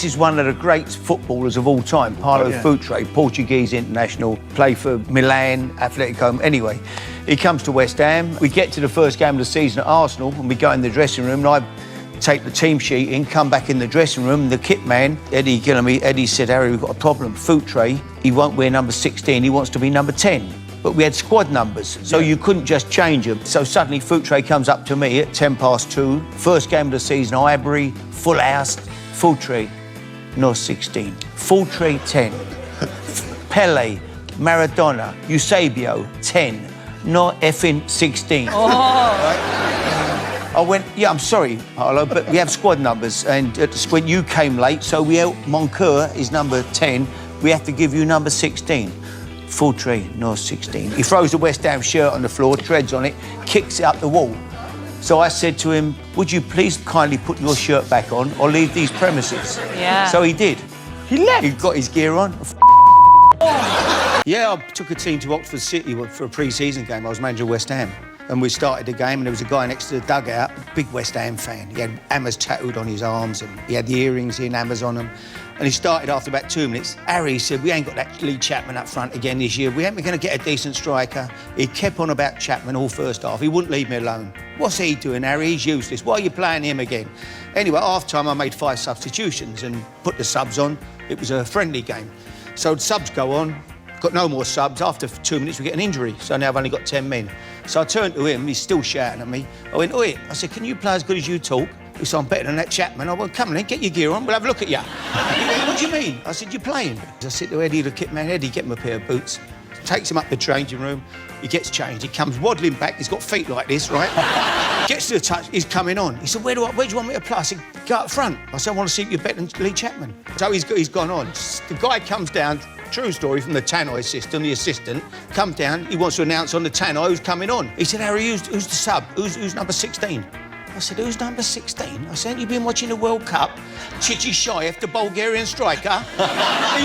This is one of the great footballers of all time, Paulo Futtra, Portuguese international, played for Milan, Atletico. Anyway, he comes to West Ham. We get to the first game of the season at Arsenal and we go in the dressing room and I take the team sheet in, come back in the dressing room, the kit man, Eddie Gillamy, Eddie said, Harry, we've got a problem. Futtra, he won't wear number 16, he wants to be number 10. But we had squad numbers, so you couldn't just change them. So suddenly Futtra comes up to me at 2:10, first game of the season, Highbury, full house, Futtra, no 16. Futtra, 10. Pele, Maradona, Eusebio, 10. No effing 16. Oh. Right? I went, yeah, I'm sorry, Paulo, but we have squad numbers, and when you came late, so we helped Moncur is number 10, we have to give you number 16. Futtra, no 16. He throws the West Ham shirt on the floor, treads on it, kicks it up the wall. So I said to him, would you please kindly put your shirt back on or leave these premises? Yeah. So he did. He left. He got his gear on. Yeah, I took a team to Oxford City for a pre-season game. I was manager of West Ham. And we started the game and there was a guy next to the dugout, big West Ham fan. He had hammers tattooed on his arms and he had the earrings in, hammers on them. And he started after about 2 minutes. Harry said, we ain't got that Lee Chapman up front again this year. We ain't going to get a decent striker. He kept on about Chapman all first half. He wouldn't leave me alone. What's he doing, Harry? He's useless. Why are you playing him again? Anyway, half-time I made 5 substitutions and put the subs on. It was a friendly game. So the subs go on, got no more subs. After 2 minutes we get an injury. So now I've only got 10 men. So I turned to him, he's still shouting at me. I went, oi, I said, can you play as good as you talk? He said, I'm better than that Chapman. I went, come on then, get your gear on, we'll have a look at you. He went, what do you mean? I said, you're playing. I said to Eddie, the kit man, Eddie, get him a pair of boots. Takes him up the changing room, he gets changed, he comes waddling back, he's got feet like this, right? Gets to the touch, he's coming on. He said, where do you want me to play? I said, go up front. I said, I want to see if you're better than Lee Chapman. So he's gone on. The guy comes down, true story, from the tannoy system, the assistant, come down, he wants to announce on the tannoy who's coming on. He said, Harry, who's the sub? Who's number 16? I said, who's number 16? I said, haven't you been watching the World Cup? Chichi Shaev, the Bulgarian striker. He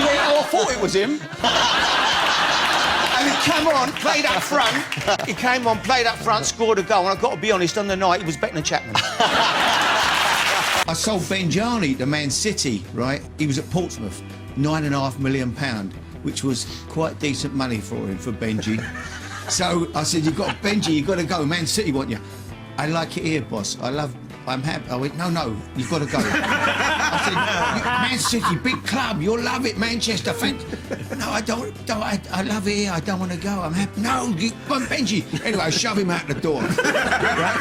went, oh, I thought it was him. And he came on, played up front. He came on, played up front, scored a goal, and I've got to be honest, on the night, he was better than Chapman. I sold Benjani to Man City, right? He was at Portsmouth, £9.5 million, which was quite decent money for him, for Benji. So I said, Benji, you've got to go, Man City want you. I like it here, boss. I'm happy. I went, no, you've got to go. I said, Man City, big club, you'll love it, Manchester fans. No, I don't, I love it here, I don't want to go, I'm happy. No, come on, Benji. Anyway, I shove him out the door. Right?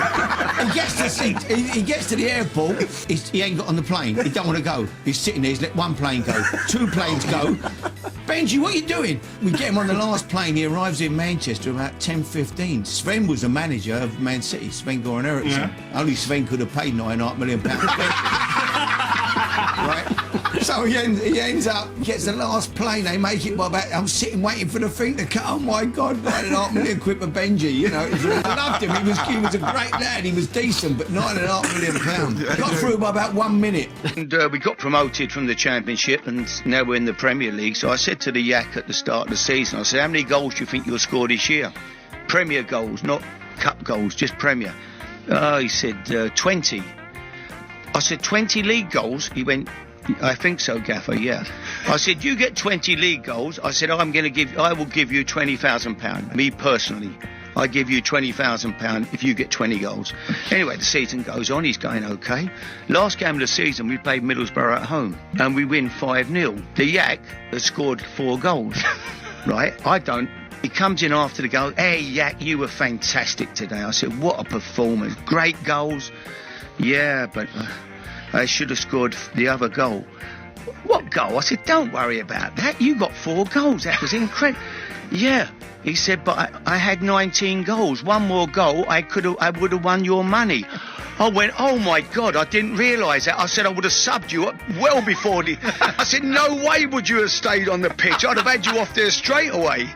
He gets to the airport, he ain't got on the plane, he don't want to go. He's sitting there, he's let one plane go, 2 planes go. Benji, what are you doing? We get him on the last plane, he arrives in Manchester about 10:15. Sven was the manager of Man City, Sven Goran Eriksson. Yeah. Only Sven could have paid £9.5 million. Right? So he ends up, gets the last plane, they make it by about, I'm sitting waiting for the thing to cut. Oh my God, £9.5 million quid for Benji, you know. I loved him, he was a great lad, he was decent, but £9.5 million. Got through by about 1 minute. And we got promoted from the Championship and now we're in the Premier League. So I said to the Yak at the start of the season, I said, how many goals do you think you'll score this year? Premier goals, not cup goals, just Premier. He said 20. I said 20 league goals. He went, I think so, Gaffer, yeah. I said, you get 20 league goals. I said, I will give you £20,000. Me personally, I give you £20,000 if you get 20 goals. Anyway, the season goes on, he's going okay. Last game of the season, we played Middlesbrough at home and we win 5-0. The Yak has scored 4 goals, right? I don't. He comes in after the goal, hey, Yak, you were fantastic today. I said, what a performance. Great goals. Yeah, but I should have scored the other goal. What goal? I said, don't worry about that. You got 4 goals. That was incredible. Yeah. He said, but I had 19 goals. One more goal, I would have won your money. I went, oh my God, I didn't realise that. I said, I would have subbed you well before I said, no way would you have stayed on the pitch. I'd have had you off there straight away.